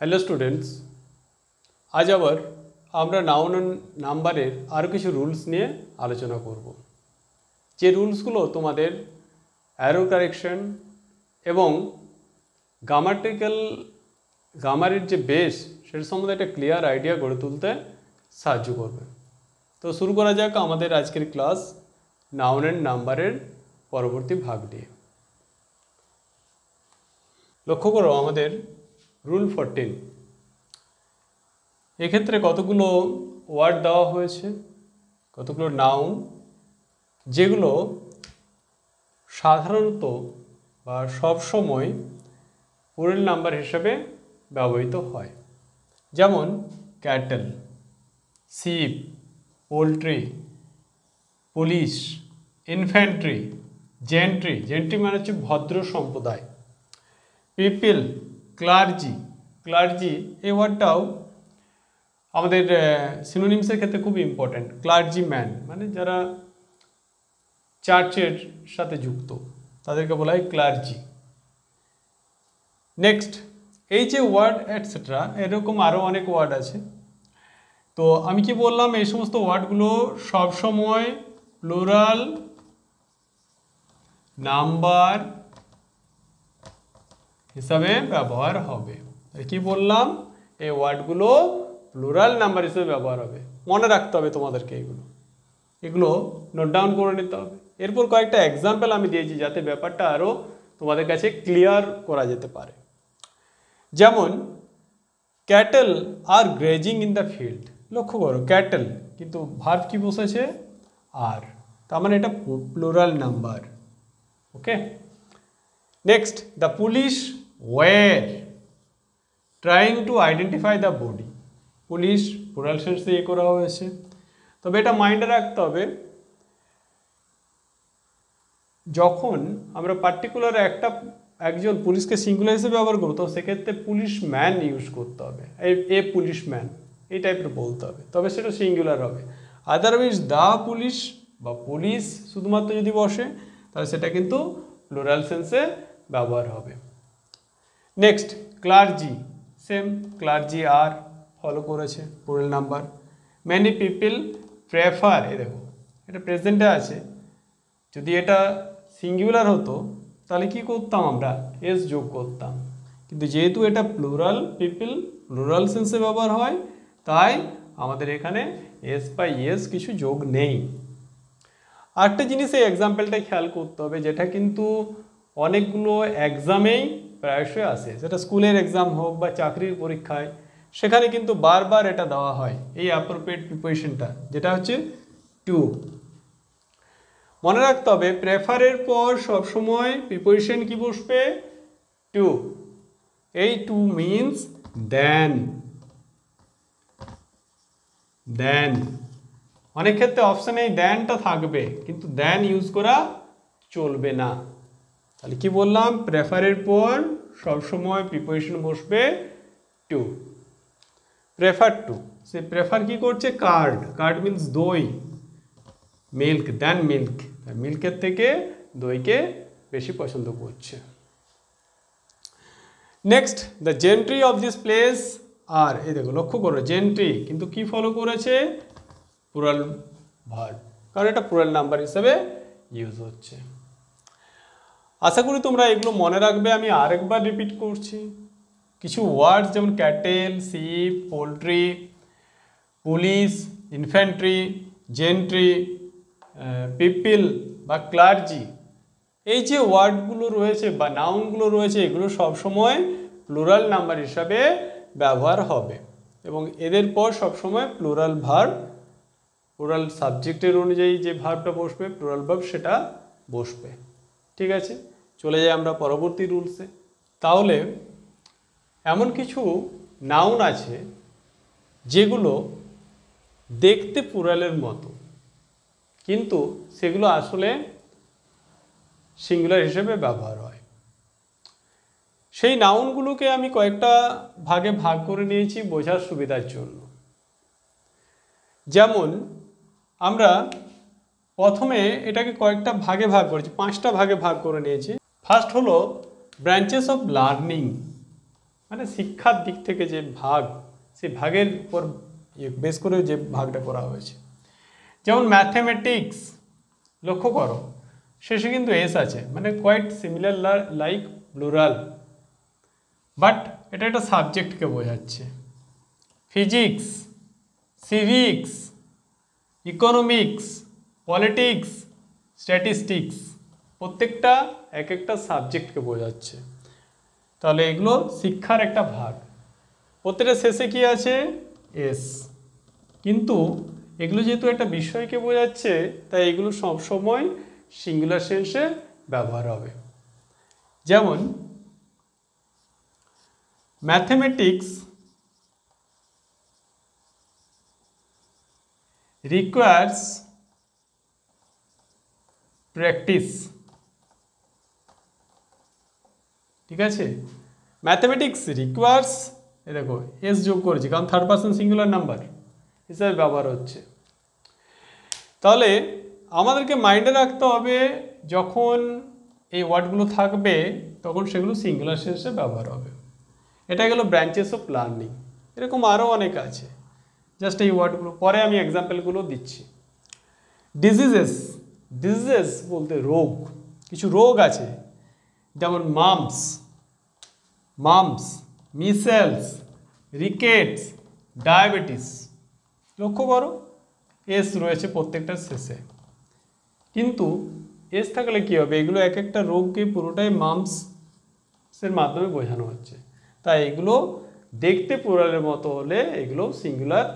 Hello students, আজ আবার আমরা নাউন অ্যান্ড নাম্বারের আরও কিছু রুলস নিয়ে আলোচনা করব। যে রুলসগুলো তোমাদের অ্যারো কারেকশন এবং গ্রামারের যে বেস সেটা সম্বন্ধে একটা ক্লিয়ার আইডিয়া গড়ে তুলতে সাহায্য করবে। তো শুরু করা যাক আমাদের আজকের ক্লাস নাউন অ্যান্ড নাম্বারের পরবর্তী ভাগ নিয়ে। লক্ষ্য করো আমাদের রুল 14, এক্ষেত্রে কতগুলো ওয়ার্ড দেওয়া হয়েছে, কতগুলো নাউন যেগুলো সাধারণত বা সবসময় পুরেল নাম্বার হিসেবে ব্যবহৃত হয়। যেমন cattle, sheep, poultry, police, infantry, gentry, gentry মানে হচ্ছে ভদ্র সম্প্রদায়, পিপল, ক্লার্জি, ক্লার্জি এই ওয়ার্ডটাও আমাদের সিনোনিমসের ক্ষেত্রে খুব ইম্পর্ট্যান্ট। ক্লার্জি ম্যান মানে যারা চার্চের সাথে যুক্ত তাদেরকে বলা হয় ক্লার্জি। নেক্সট, এই যে ওয়ার্ড এটসেট্রা, এরকম আরও অনেক ওয়ার্ড আছে। তো আমি কি বললাম, এই সমস্ত ওয়ার্ডগুলো সবসময় প্লুরাল নাম্বার হিসাবে ব্যবহার হবে। কি বললাম, এই ওয়ার্ডগুলো প্লুরাল নাম্বার হিসেবে ব্যবহার হবে। মনে রাখতে হবে তোমাদেরকে, এগুলো নোট ডাউন করে নিতে হবে। এরপর কয়েকটা এক্সাম্পল আমি দিয়েছি যাতে ব্যাপারটা আরও তোমাদের কাছে ক্লিয়ার করা যেতে পারে। যেমন ক্যাটেল আর গ্রেজিং ইন দ্য ফিল্ড। লক্ষ্য করো, ক্যাটেল কিন্তু ভার্ব কি বসেছে আর, তার মানে এটা plural number. Okay, next, the police were trying to identify the body. Police plural সেন্সে করা হয়েছে, তবে এটা মাইন্ডে রাখতে হবে যখন আমরা পার্টিকুলার একজন পুলিশকে সিঙ্গুলার হিসেবে ব্যবহার করবো, তো সেক্ষেত্রে পুলিশ ম্যান ইউজ করতে হবে, এ পুলিশ ম্যান এই টাইপের বলতে হবে, তবে সেটা সিঙ্গুলার হবে। আদারওয়াইজ দ্য পুলিশ বা পুলিশ শুধুমাত্র যদি বসে তাহলে সেটা কিন্তু প্লুরাল সেন্সে ব্যবহার হবে। নেক্সট, ক্লার্জি, সেম, ক্লার্জি আর ফলো করেছে plural number. Many people prefer, এই দেখো এটা প্রেজেন্টে আছে, যদি এটা সিঙ্গুলার হতো তাহলে কি করতাম, আমরা এস যোগ করতাম, কিন্তু যেহেতু এটা প্লুরাল পিপল প্লুরাল সেন্সে ব্যবহার হয় তাই আমাদের এখানে এস বা এস কিছু যোগ নেই। আরেকটা জিনিস এই এক্সাম্পলটা খেয়াল করতে হবে, যেটা কিন্তু অনেকগুলো এক্সামেই প্রায়শই আসে, সেটা স্কুলের এক্সাম হোক বা চাকরির পরীক্ষায়, সেখানে কিন্তু বারবার এটা দেওয়া হয়, এই অ্যাপ্রোপ্রিয়েট প্রিপোজিশনটা যেটা হচ্ছে টু। মনে রাখতে হবে প্রেফারের পর সবসময় প্রিপোজিশন কি বসবে, টু। এই টু মিনস দেন, দেন। অনেক ক্ষেত্রে অপশানে এই দেনটা থাকবে কিন্তু দেন ইউজ করা চলবে না। তাহলে কি বললাম, প্রেফারের পর সবসময় প্রিপোজিশন বসবে টু। প্রেফার টু, সে প্রেফার কি করছে, কার্ড, কার্ড মিনস দই, মিল্ক, দেন মিল্ক, মিল্কের থেকে দইকে বেশি পছন্দ করছে। Next, the gentry of this place are, এই দেখো লক্ষ্য করো জেন্ট্রি কিন্তু কি ফলো করেছে, প্লুরাল ভার্ব, কারণ এটা প্লুরাল নাম্বার হিসেবে ইউজ হচ্ছে। আশা করি তোমরা এগুলো মনে রাখবে। আমি আরেকবার রিপিট করছি, কিছু ওয়ার্ডস যেমন cattle, sheep, poultry, police, infantry, gentry, people বা ক্লার্জি, এই যে ওয়ার্ডগুলো রয়েছে বা নাউনগুলো রয়েছে এগুলো সবসময় প্লুরাল নাম্বার হিসাবে ব্যবহার হবে এবং এদের পর সবসময় প্লুরাল ভার্ব, প্লুরাল সাবজেক্টের অনুযায়ী যে ভার্বটা বসবে প্লুরাল ভার্ব সেটা বসবে। ঠিক আছে, চলে যাই আমরা পরবর্তী রুলসে। তাহলে এমন কিছু নাউন আছে যেগুলো দেখতে প্লুরালের মতো কিন্তু সেগুলো আসলে সিঙ্গুলার হিসেবে ব্যবহার হয়। সেই নাউনগুলোকে আমি কয়েকটা ভাগে ভাগ করে নিয়েছি বোঝার সুবিধার জন্য। যেমন আমরা প্রথমে এটাকে কয়েকটা ভাগে ভাগ করেছি, 5টা ভাগে ভাগ করে নিয়েছি। ফার্স্ট হলো ব্রাঞ্চেস অফ লার্নিং। মানে শিক্ষার দিক থেকে যে ভাগ, সেই ভাগের উপর বেস করে যে ভাগটা করা হয়েছে। যেমন ম্যাথমেটিক্স, লক্ষ্য করো শেষে কিন্তু এস আছে, মানে quite similar like plural, but এটা একটা সাবজেক্টকে বোঝাচ্ছে। Physics, civics, economics, politics, statistics, প্রত্যেকটা এক একটা সাবজেক্টকে বোঝাচ্ছে। তাহলে এগুলো শিক্ষার একটা ভাগ। প্রত্যেকটা শেষে কি আছে? এস। কিন্তু এগুলো যেহেতু একটা বিষয়কে বোঝাচ্ছে, তাই এগুলো সবসময় সিঙ্গুলার সেন্সে ব্যবহার হবে। যেমন ম্যাথমেটিক্স requires practice, ঠিক আছে? ম্যাথমেটিক্স রিকোয়ার্স, এ দেখো এস যোগ করেছি কারণ থার্ড পারসন সিঙ্গুলার নাম্বার হিসাবে ব্যবহার হচ্ছে। তাহলে আমাদেরকে মাইন্ডে রাখতে হবে যখন এই ওয়ার্ডগুলো থাকবে তখন সেগুলো সিঙ্গুলার সেন্সে ব্যবহার হবে। এটা গেল ব্রাঞ্চেস অফ লার্নিং। এরকম আরও অনেক আছে, জাস্ট এই ওয়ার্ডগুলো পরে আমি এক্সাম্পলগুলো দিচ্ছি। ডিজিজেস, ডিজিজেস বলতে রোগ, কিছু রোগ আছে যেমন মাম্পস, মিসেলস, রিকেটস, ডায়াবেটিস। লক্ষ্য করো এস রয়েছে প্রত্যেকটার শেষে, কিন্তু এস থাকলে কী হবে? এগুলো এক একটা রোগকে পুরোটাই মাম্পসের মাধ্যমে বোঝানো হচ্ছে, তাই এগুলো দেখতে প্লুরালের মতো হলে এগুলো সিঙ্গুলার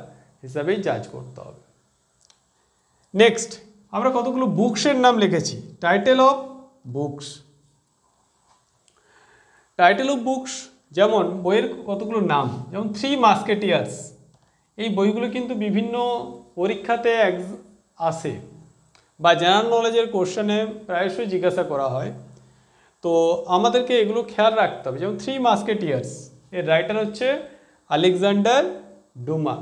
হিসাবেই জাজ করতে হবে। নেক্সট আমরা কতগুলো বুকসের নাম লিখেছি। Title of books, title of books যেমন বইয়ের কতগুলো নাম, যেমন 3 মাস্কেটিয়ার্স। এই বইগুলো কিন্তু বিভিন্ন পরীক্ষাতে আসে বা জেনারেল নলেজের কোশ্চেনে প্রায়শই জিজ্ঞাসা করা হয়, তো আমাদেরকে এগুলো খেয়াল রাখতে হবে। যেমন 3 মাস্কেটিয়ার্স, এর রাইটার হচ্ছে আলেকজান্ডার ডুমা,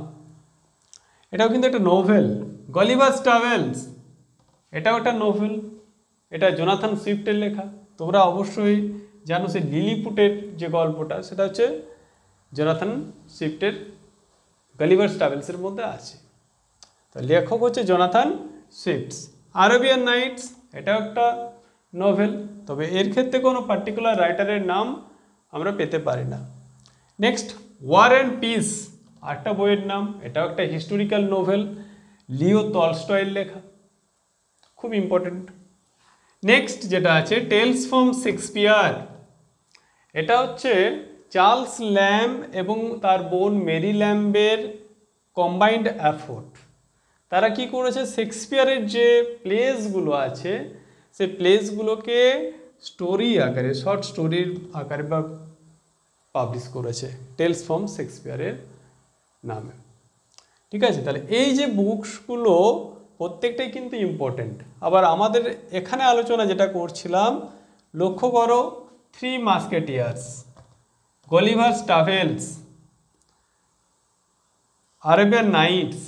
এটাও কিন্তু একটা নোভেল। গলিভার ট্রাভেলস, এটাও একটা নোভেল, এটা জোনাথন সুইফটের লেখা। তোমরা অবশ্যই জানো সেই লিলিপুটের যে গল্পটা সেটা হচ্ছে জোনাথন সুইফটের গলিভার ট্রাভেলসের মধ্যে আছে। তো লেখক হচ্ছে জোনাথন সুইফট। আরবিয়ান নাইটস, এটাও একটা নোভেল, তবে এর ক্ষেত্রে কোনো পার্টিকুলার রাইটারের নাম আমরা পেতে পারি না। নেক্সট ওয়ার অ্যান্ড পিস, আরেকটা বইয়ের নাম, এটাও একটা হিস্টোরিক্যাল নোভেল, লিও টলস্টয়ের লেখা, খুব ইম্পর্টেন্ট। নেক্সট যেটা আছে টেলস ফ্রম শেক্সপিয়ার, এটা হচ্ছে চার্লস ল্যাম্ব এবং তার বোন মেরি ল্যাম্বের কম্বাইন্ড এফোর্ট। তারা কি করেছে? শেক্সপিয়ারের যে প্লেসগুলো আছে সেই প্লেসগুলোকে স্টোরি আকারে, শর্ট স্টোরির আকারে বা পাবলিশ করেছে টেলস ফ্রম শেক্সপিয়ারের নামে, ঠিক আছে? তাহলে এই যে বুকসগুলো প্রত্যেকটাই কিন্তু ইম্পর্টেন্ট। আবার আমাদের এখানে আলোচনা যেটা করছিলাম, লক্ষ্য করো 3 Musketeers, Gulliver Travels, Arabian Nights,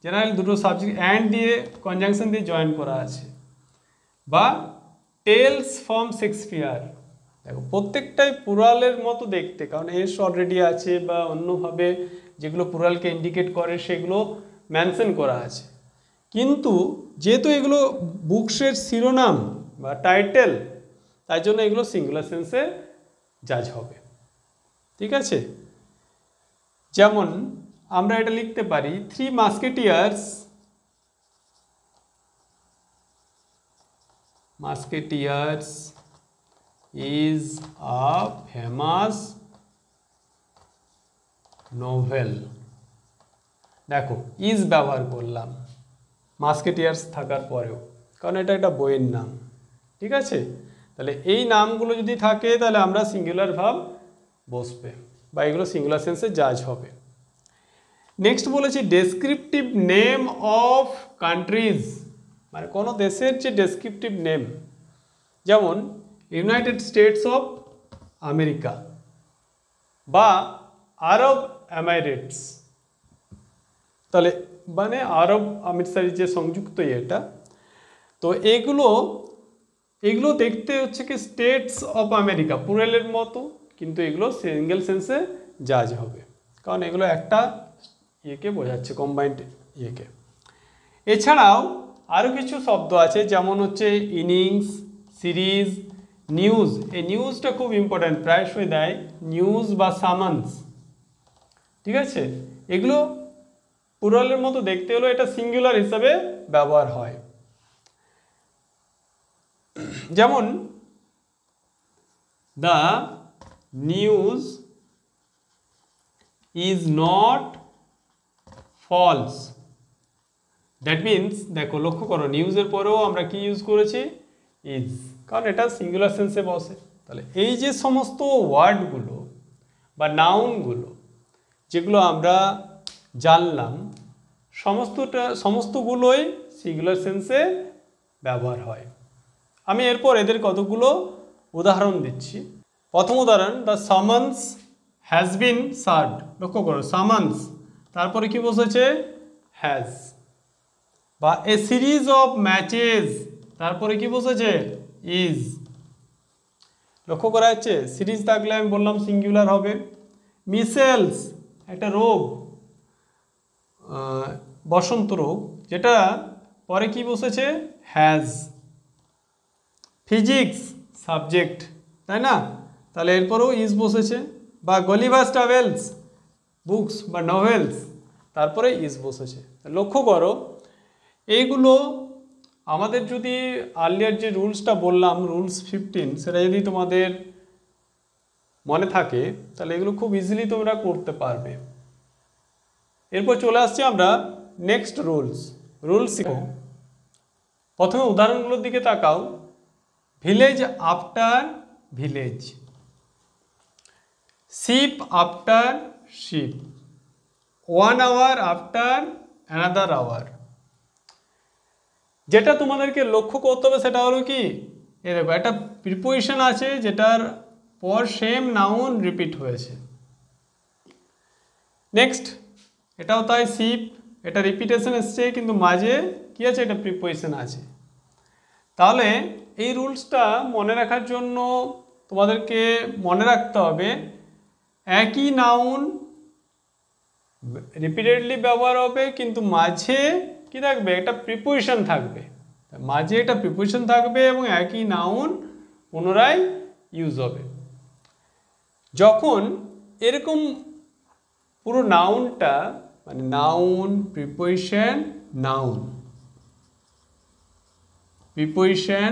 general দুটো সাবজেক্ট অ্যান্ড দিয়ে কনজাংশন দিয়ে জয়েন করা আছে, বা টেলস ফ্রম শেক্সপিয়ার। দেখো প্রত্যেকটাই প্লুরালের মতো দেখতে, কারণ এস অলরেডি আছে বা অন্যভাবে যেগুলো প্লুরালকে ইন্ডিকেট করে সেগুলো মেনশন করা আছে, কিন্তু যেহেতু এগুলো বুকসের শিরোনাম বা টাইটেল, তাই জন্য এগুলো সিঙ্গুলার সেন্সে জাজ হবে, ঠিক আছে? যেমন আমরা এটা লিখতে পারি 3 Musketeers, is a famous novel। দেখো ইজ ব্যবহার করলাম মাস্কেটিয়ার্স থাকার পরেও, কারণ এটা একটা বইয়ের নাম, ঠিক আছে? তাহলে এই নামগুলো যদি থাকে তাহলে আমরা সিঙ্গুলার ভাব বসবে বা এগুলো সিঙ্গুলার সেন্সে জাজ হবে। নেক্সট বলেছি ডেসক্রিপটিভ নেম অফ কান্ট্রিজ, মানে কোনো দেশের যে ডেসক্রিপটিভ নেম, যেমন ইউনাইটেড স্টেটস অফ আমেরিকা বা আরব এমিরেটস, তাহলে মানে আরব আমিরশাহী যে সংযুক্ত এটা, তো এগুলো দেখতে হচ্ছে কি স্টেটস অফ আমেরিকা প্লুরালের মতো, কিন্তু এগুলো সিঙ্গেল সেন্সে জাজ হবে, কারণ এগুলো একটা ইয়েকে বোঝাচ্ছে, কম্বাইন্ড ইয়েকে। এছাড়াও আরও কিছু শব্দ আছে, যেমন হচ্ছে ইনিংস, সিরিজ, নিউজ। এই নিউজটা খুব ইম্পর্ট্যান্ট, প্রায়শই দেয় নিউজ বা সামান্স, ঠিক আছে। এগুলো প্লুরালের মতো দেখতে হলেও এটা সিঙ্গুলার হিসাবে ব্যবহার হয়। যেমন the news is not false, that means, দেখো লক্ষ্য করো নিউজের পরেও আমরা কি ইউজ করেছি, ইজ, কারণ এটা সিঙ্গুলার সেন্সে বসে। তাহলে এই যে সমস্ত ওয়ার্ডগুলো বা নাউনগুলো যেগুলো আমরা জানলাম, সমস্তগুলোই সিঙ্গুলার সেন্সে ব্যবহার হয়। আমি এরপর এদের কতগুলো উদাহরণ দিচ্ছি। প্রথম উদাহরণ, the summons has been served. লক্ষ্য করো সামান্স, তারপরে কি বসেছে, হ্যাজ। বা এ সিরিজ অফ ম্যাচেস, তারপরে কি বসেছে, ইজ। লক্ষ্য করা যাচ্ছে, সিরিজ থাকলে আমি বললাম সিঙ্গুলার হবে। মিসেলস, একটা রোগ, বসন্ত রোগ, যেটা পরে কি বসেছে, হ্যাজ। ফিজিক্স সাবজেক্ট, তাই না, তাহলে এরপরেও ইজ বসেছে। বা গলিভার ট্রাভেলস, বুকস বা নভেলস, তারপরে ইজ বসেছে। লক্ষ্য করো এইগুলো আমাদের যদি আর্লিয়ার যে রুলসটা বললাম, রুলস 15, সেটা যদি তোমাদের মনে থাকে তাহলে এগুলো খুব ইজিলি তোমরা করতে পারবে। এরপর চলে আসছি আমরা নেক্সট রুলস শিখো। প্রথমে উদাহরণগুলোর দিকে তাকাও। Village after village, ship after ship, 1 hour after another hour. যেটা তোমাদেরকে লক্ষ্য করতে হবে সেটা হলো কি, এই দেখো একটা প্রিপোজিশন আছে যেটার পর সেম নাউন রিপিট হয়েছে। নেক্সট, এটাও তাই, শিপ, এটা রিপিটেশন এসছে কিন্তু মাঝে কি আছে, এটা প্রিপোজিশন আছে। তাহলে এই রুলসটা মনে রাখার জন্য তোমাদেরকে মনে রাখতে হবে, একই নাউন রিপিটেডলি ব্যবহার হবে কিন্তু মাঝে কি থাকবে, একটা প্রিপোজিশন থাকবে, মাঝে একটা প্রিপোজিশন থাকবে এবং একই নাউন পুনরায় ইউজ হবে। যখন এরকম পুরো নাউনটা, মানে নাউন প্রিপোজিশন নাউন, প্রিপোজিশন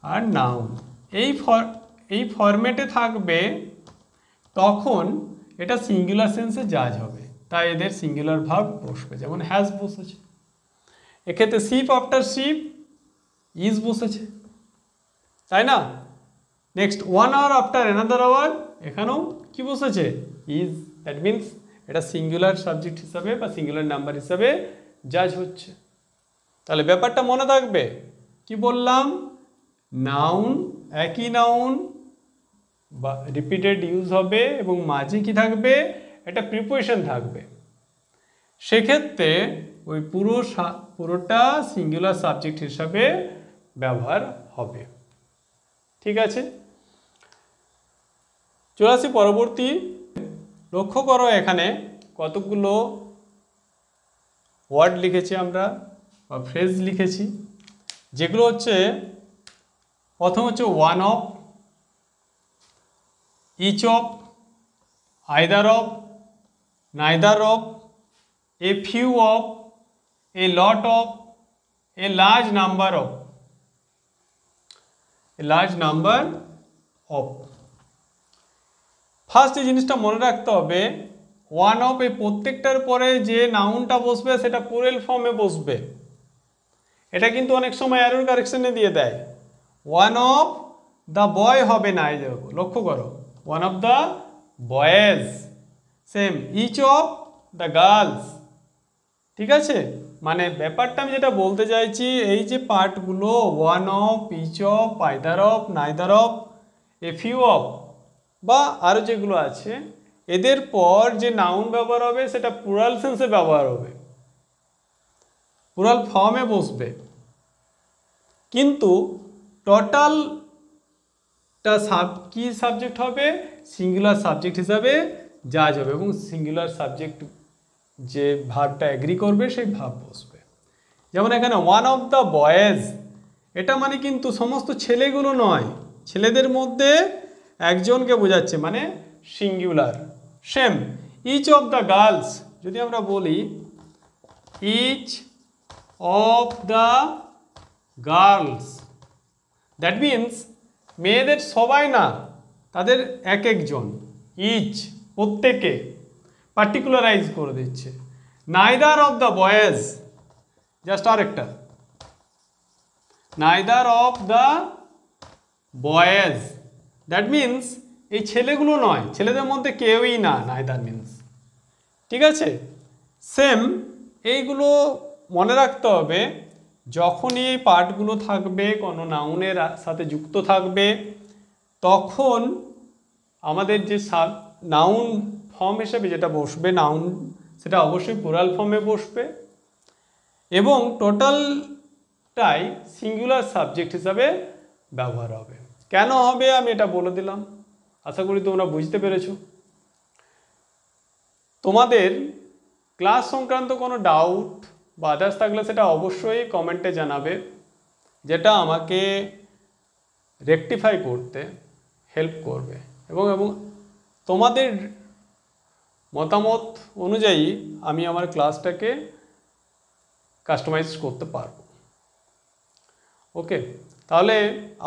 আর নাউন এই ফরম্যাটে থাকবে, তখন এটা সিঙ্গুলার সেন্সে জাজ হবে, তাই এদের সিঙ্গুলার ভার্ব বসবে। যেমন হ্যাজ বসেছে, এক্ষেত্রে শিপ আফটার শিপ ইজ বসেছে, তাই না। Next, 1 hour after another hour, এখানেও কি বসেছে, ইজ। দ্যাট মিনস এটা সিঙ্গুলার সাবজেক্ট হিসাবে বা সিঙ্গুলার নাম্বার হিসাবে জাজ হচ্ছে। তাহলে ব্যাপারটা মনে থাকবে, কি বললাম, নাউন, একই নাউন বা রিপিটেড ইউজ হবে এবং মাঝে কি থাকবে, একটা প্রিপোজিশন থাকবে, সেক্ষেত্রে ওই পুরোটা সিঙ্গুলার সাবজেক্ট হিসাবে ব্যবহার হবে। ঠিক আছে, চলে আসি পরবর্তী। লক্ষ্য করো এখানে কতগুলো ওয়ার্ড লিখেছি আমরা বা ফ্রেজ লিখেছি, যেগুলো হচ্ছে, প্রথম হচ্ছে one of, each of, either of, neither of, a few of, a lot of, a large number of, a large number of. First এই জিনিসটা মনে রাখতে হবে, ওয়ান অফ, এই প্রত্যেকটার পরে যে নাউনটা বসবে সেটা প্লুরাল ফর্মে বসবে। এটা কিন্তু অনেক সময় এরর কারেকশনে দিয়ে দেয়। ওয়ান অফ দ্য বয় হবে না, এই দেখো লক্ষ্য করো, one of the boys, same each of the girls. ঠিক আছে, মানে ব্যাপারটা আমি যেটা বলতে চাইছি, এই যে পার্টগুলো one of, each of, either of, neither of, a few of বা আরও যেগুলো আছে, এদের পর যে নাউন ব্যবহার হবে সেটা প্লুরাল সেন্সে ব্যবহার হবে, প্লুরাল ফর্মে বসবে। কিন্তু টোটাল কি সাবজেক্ট হবে, সিঙ্গুলার সাবজেক্ট হিসাবে জাজ হবে এবং সিঙ্গুলার সাবজেক্ট যে ভার্বটা এগ্রি করবে সেই ভার্ব বসবে। যেমন এখানে ওয়ান অফ দ্য বয়েজ, এটা মানে কিন্তু সমস্ত ছেলেগুলো নয়, ছেলেদের মধ্যে একজনকে বোঝাচ্ছে মানে singular. Same each of the girls, যদি আমরা বলি each of the girls, that means মেয়েদের সবাই না, তাদের এক একজন, ইচ প্রত্যেকে পার্টিকুলারাইজ করে দিচ্ছে। Neither of the boys, just আরেকটা, neither of the boys, that means এই ছেলেগুলো নয়, ছেলেদের মধ্যে কেউই না, নাইদার মিন্স। ঠিক আছে, সেম এইগুলো মনে রাখতে হবে। যখনই এই পার্টগুলো থাকবে কোনো নাউনের সাথে যুক্ত থাকবে, তখন আমাদের যে নাউন ফর্ম হিসেবে যেটা বসবে নাউন, সেটা অবশ্যই প্লুরাল ফর্মে বসবে এবং টোটালটাই সিঙ্গুলার সাবজেক্ট হিসাবে ব্যবহার হবে। কেন হবে আমি এটা বলে দিলাম, আশা করি তোমরা বুঝতে পেরেছো। তোমাদের ক্লাস সংক্রান্ত কোনো ডাউট বা আদার্স থাকলে সেটা অবশ্যই কমেন্টে জানাবে, যেটা আমাকে রেকটিফাই করতে হেল্প করবে এবং তোমাদের মতামত অনুযায়ী আমি আমার ক্লাসটাকে কাস্টমাইজ করতে পারবো। ওকে, তাহলে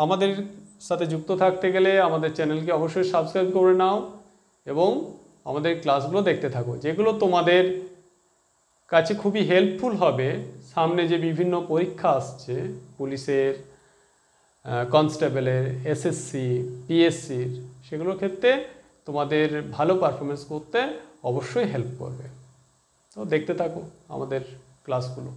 আমাদের সাথে যুক্ত থাকতে গেলে আমাদের চ্যানেলকে অবশ্যই সাবস্ক্রাইব করে নাও এবং আমাদের ক্লাসগুলো দেখতে থাকো, যেগুলো তোমাদের কাছে খুবই হেল্পফুল হবে। সামনে যে বিভিন্ন পরীক্ষা আসছে, পুলিশের, কনস্টেবলের, এসএসসি, পিএসসির, সেগুলোর ক্ষেত্রে তোমাদের ভালো পারফরমেন্স করতে অবশ্যই হেল্প করবে। তো দেখতে থাকো আমাদের ক্লাসগুলো।